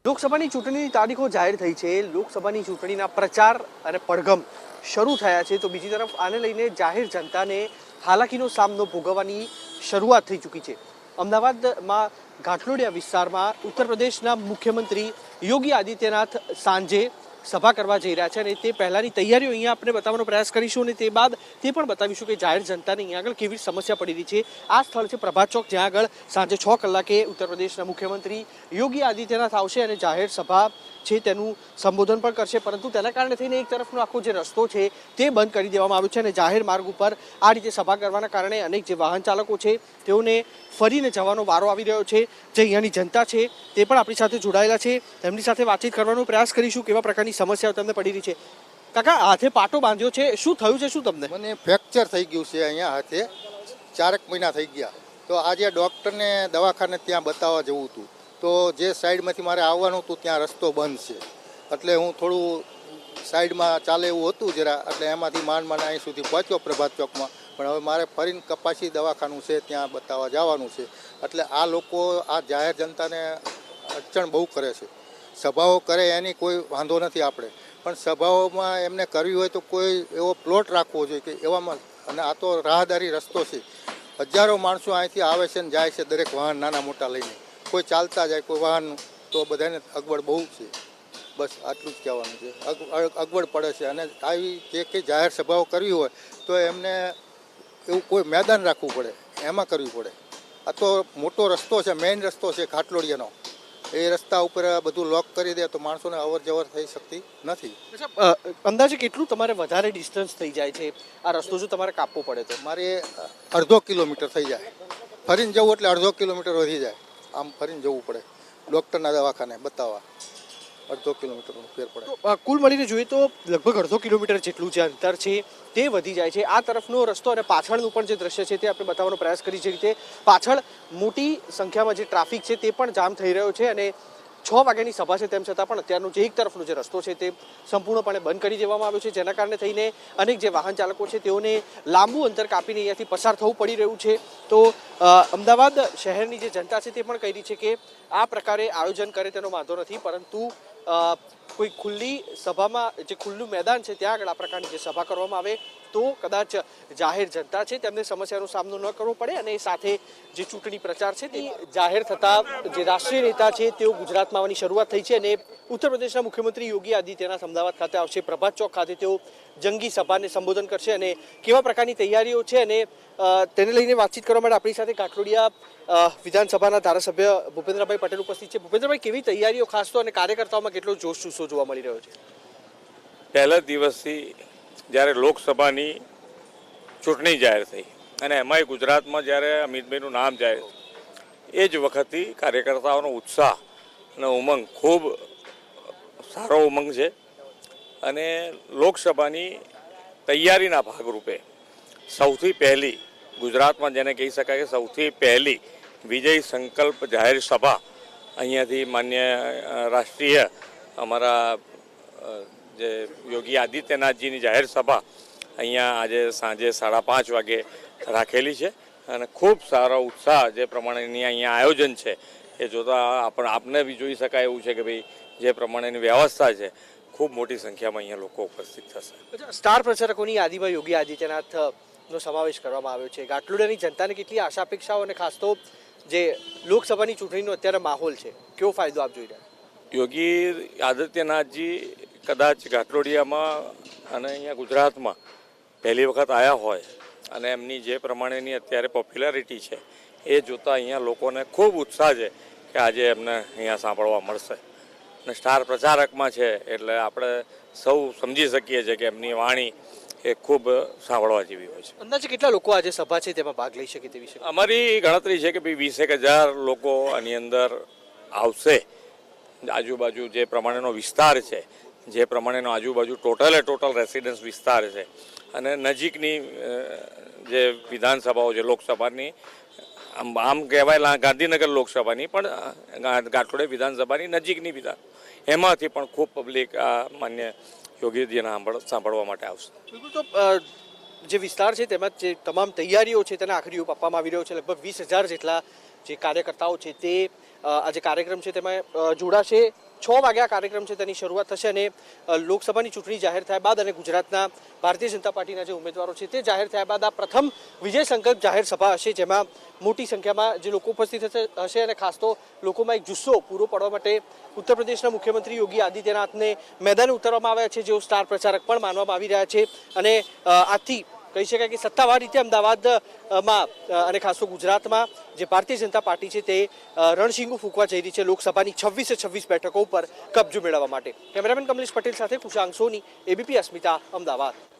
લોકસભાની ચૂંટણીની તારીખો જાહેર થઈ છે. લોકસભાની ચૂંટણીના પ્રચાર અને પડઘમ શરૂ થયા છે, તો બીજી તરફ આને લઈને જાહેર જનતાને હાલાકીનો સામનો ભોગવવાની શરૂઆત થઈ ચૂકી છે. અમદાવાદમાં ઘાટલોડિયા વિસ્તારમાં ઉત્તર પ્રદેશના મુખ્યમંત્રી યોગી આદિત્યનાથ સાંજે સભા કરવા જઈ રહ્યા છે અને તે પહેલાની તૈયારીઓ અહીંયા આપણે બતાવવાનો પ્રયાસ કરીશું અને તે બાદ તે પણ બતાવીશું કે જાહેર જનતાને અહીંયા આગળ કેવી સમસ્યા પડી રહી છે. આ સ્થળ છે પ્રભાત ચોક, જ્યાં આગળ સાંજે 6 કલાકે ઉત્તર પ્રદેશના મુખ્યમંત્રી યોગી આદિત્યનાથ આવશે અને જાહેર સભા છે તેનું સંબોધન પણ કરશે. પરંતુ તેના કારણે થઈને એક તરફનો આખો જે રસ્તો છે તે બંધ કરી દેવામાં આવ્યો છે અને જાહેર માર્ગ ઉપર આ રીતે સભા કરવાના કારણે અનેક જે વાહન ચાલકો છે તેઓને ફરીને જવાનો વારો આવી રહ્યો છે. જે અહીંયાની જનતા છે તે પણ આપણી સાથે જોડાયેલા છે, તેમની સાથે વાતચીત કરવાનો પ્રયાસ કરીશું કેવા પ્રકારની સમસ્યાઓ તમને પડી રહી છે. કાકા, હાથે પાટો બાંધ્યો છે, શું થયું છે? શું તમને? મને ફ્રેક્ચર થઈ ગયું છે અહીંયા હાથે, 4 મહિના થઈ ગયા. તો આજે ડૉક્ટરને દવાખાને ત્યાં બતાવવા જવું હતું, તો જે સાઈડમાંથી મારે આવવાનું હતું ત્યાં રસ્તો બંધ છે, એટલે હું થોડું સાઈડમાં ચાલે એવું હતું જરા, એટલે એમાંથી માંડ અહીં સુધી પહોંચ્યો પ્રભાત ચોકમાં. પણ હવે મારે ફરીને કપાસી દવાખાનું છે ત્યાં બતાવવા જવાનું છે. એટલે આ લોકો આ જાહેર જનતાને અડચણ બહુ કરે છે. સભાઓ કરે એની કોઈ વાંધો નથી આપણે, પણ સભાઓમાં એમને કરવી હોય તો કોઈ એવો પ્લોટ રાખવો જોઈએ કે એવામાં. અને આ તો રાહદારી રસ્તો છે, હજારો માણસો અહીંથી આવે છે ને જાય છે, દરેક વાહન નાના મોટા લઈને, કોઈ ચાલતા જાય, કોઈ વાહન, તો બધાને અગવડ બહુ છે. બસ આટલું જ કહેવાનું છે. અગવડ પડે છે. અને આવી જે કંઈ જાહેર સભાઓ કરવી હોય તો એમને એવું કોઈ મેદાન રાખવું પડે, એમાં કરવી પડે. આ તો મોટો રસ્તો છે, મેઇન રસ્તો છે ઘાટલોડિયાનો, એ રસ્તા ઉપર બધું લોક કરી દે તો માણસોને અવર જવર થઈ શકતી નથી. અંદાજે કેટલું તમારે વધારે ડિસ્ટન્સ થઈ જાય છે આ રસ્તો જો તમારે કાપવો પડે તો? મારે 1/2 કિલોમીટર થઈ જાય. ફરીને જવું એટલે 1/2 કિલોમીટર વધી જાય. આમ ફરીને જવું પડે ડૉક્ટરના દવાખાને બતાવવા, 1/2 કિલોમીટરનો ફેર પડે. કુલ મળીને જોઈએ તો લગભગ 1/2 કિલોમીટર જેટલું જે અંતર છે તે વધી જાય છે. આ તરફનો રસ્તો અને પાછળનું પણ જે દ્રશ્ય છે તે આપણે બતાવવાનો પ્રયાસ કરી છે. રીતે પાછળ મોટી સંખ્યામાં જે ટ્રાફિક છે તે પણ જામ થઈ રહ્યો છે અને 6 વાગ્યાની સભા છે તેમ છતાં પણ અત્યારનો જે એક તરફનો જે રસ્તો છે તે સંપૂર્ણપણે બંધ કરી દેવામાં આવ્યો છે, જેના કારણે થઈને અનેક જે વાહન ચાલકો છે તેઓને લાંબુ અંતર કાપીને અહીંયાથી પસાર થવું પડી રહ્યું છે. તો અમદાવાદ શહેરની જે જનતા છે તે પણ કહી રહી છે કે આ પ્રકારે આયોજન કરે તેનો વાંધો નથી, પરંતુ કોઈ ખુલ્લી સભામાં, જે ખુલ્લું મેદાન છે ત્યાં આગળ આ પ્રકારની જે સભા કરવામાં આવે તો કદાચ જાહેર જનતા છે તેમને સમસ્યાનો સામનો ન કરવો પડે. અને સાથે જે ચૂંટણી પ્રચાર છે તે જાહેર થતા જે રાષ્ટ્રીય નેતા છે તેઓ ગુજરાતમાં આવવાની શરૂઆત થઈ છે અને ઉત્તર પ્રદેશના મુખ્યમંત્રી યોગી આદિત્યનાથ અમદાવાદ ખાતે આવશે. પ્રભાત ચોક ખાતે તેઓ જંગી સભાને સંબોધન કરશે અને કેવા પ્રકારની તૈયારીઓ છે અને તેને લઈને વાતચીત કરવા માટે આપણી સાથે ઘાટલોડિયા વિધાનસભાના ધારાસભ્ય ભૂપેન્દ્રભાઈ પટેલ ઉપસ્થિત છે. ભૂપેન્દ્રભાઈ, કેવી તૈયારીઓ ખાસ તો અને કાર્યકર્તાઓમાં કેટલો જોશ જુસ્સો જોવા મળી રહ્યો છે? પહેલા દિવસથી જ્યારે લોકસભાની ચૂંટણી જાહેર થઈ અને એમાંય ગુજરાતમાં જ્યારે અમિતભાઈનું નામ જાહેર થયું, એ જ વખતથી કાર્યકર્તાઓનો ઉત્સાહ અને ઉમંગ, ખૂબ સારો ઉમંગ છે. અને લોકસભાની તૈયારીના ભાગરૂપે સૌથી પહેલી ગુજરાતમાં, જેને કહી શકાય કે સૌથી પહેલી વિજય સંકલ્પ જાહેર સભા અહીંયાથી માન્ય રાષ્ટ્રીય અમારા જે યોગી આદિત્યનાથજીની જાહેર સભા અહીંયા આજે સાંજે 5:30 વાગે રાખેલી છે. અને ખૂબ સારો ઉત્સાહ જે પ્રમાણેની અહીંયા આયોજન છે એ જોતાં આપને બી જોઈ શકાય એવું છે કે ભાઈ જે પ્રમાણેની વ્યવસ્થા છે, ખૂબ મોટી સંખ્યામાં અહીંયા લોકો ઉપસ્થિત થશે. સ્ટાર પ્રચારકોની યાદીમાં યોગી આદિત્યનાથનો સમાવેશ કરવામાં આવ્યો છે. ઘાટલોડિયાની જનતાને કેટલી આશા અપેક્ષાઓ અને ખાસ તો જે લોકસભાની ચૂંટણીનો અત્યારે માહોલ છે, કેવો ફાયદો આપ જોઈ રહ્યા? યોગી આદિત્યનાથજી કદાચ ઘાટલોડિયામાં અને અહીંયા ગુજરાતમાં પહેલી વખત આવ્યા હોય અને એમની જે પ્રમાણેની અત્યારે પોપ્યુલારિટી છે એ જોતાં અહીંયા લોકોને ખૂબ ઉત્સાહ છે કે આજે એમને અહીંયા સાંભળવા મળશે. અને સ્ટાર પ્રચારકમાં છે એટલે આપણે સૌ સમજી શકીએ છીએ કે એમની વાણી એ ખૂબ સાંભળવા જેવી હોય છે. અંદાજે કેટલા લોકો આજે સભા છે તેમાં ભાગ લઈ શકે તેવી છે? અમારી ગણતરી છે કે ભાઈ 20,000 લોકો આની અંદર આવશે. આજુબાજુ જે પ્રમાણેનો વિસ્તાર છે, જે પ્રમાણેનો આજુબાજુ ટોટલ રેસિડન્સ વિસ્તાર છે અને નજીકની જે વિધાનસભાઓ છે લોકસભાની, આમ કહેવાય ગાંધીનગર લોકસભાની, પણ ઘાટલોડિયા વિધાનસભાની નજીકની વિધાન, એમાંથી પણ ખૂબ પબ્લિક આ માન્ય યોગીજીને સાંભળવા માટે આવશે. બિલકુલ. તો જે વિસ્તાર છે તેમાં જે તમામ તૈયારીઓ છે તેને આખરી રૂપ આપવામાં આવી રહ્યો છે. લગભગ 20,000 જેટલા જે કાર્યકર્તાઓ છે તે આ જે કાર્યક્રમ છે તેમાં જોડાશે 6 વાગે આ કાર્યક્રમ છે તેની શરૂઆત થશે અને લોકસભાની ચૂંટણી જાહેર થયા બાદ અને ગુજરાતના ભારતીય જનતા પાર્ટીના જે ઉમેદવારો છે તે જાહેર થયા બાદ આ પ્રથમ વિજય સંકલ્પ જાહેર સભા હશે, જેમાં મોટી સંખ્યામાં જે લોકો ઉપસ્થિત હશે અને ખાસ તો લોકોમાં એક જુસ્સો પૂરો પાડવા માટે ઉત્તર પ્રદેશના મુખ્યમંત્રી યોગી આદિત્યનાથને મેદાને ઉતારવામાં આવ્યા છે, જેઓ સ્ટાર પ્રચારક પણ માનવામાં આવી રહ્યા છે અને આજથી કહી શકાય કે સત્તાવાર રીતે અમદાવાદમાં અને ખાસ તો ગુજરાતમાં જે ભારતીય જનતા પાર્ટી છે તે રણશીંગુ ફૂંકવા જઈ રહી છે લોકસભાની 26 બેઠકો ઉપર કબજો મેળવવા માટે. કેમેરામેન કમલેશ પટેલ સાથે કુશાંગ સોની, એબીપી અસ્મિતા, અમદાવાદ.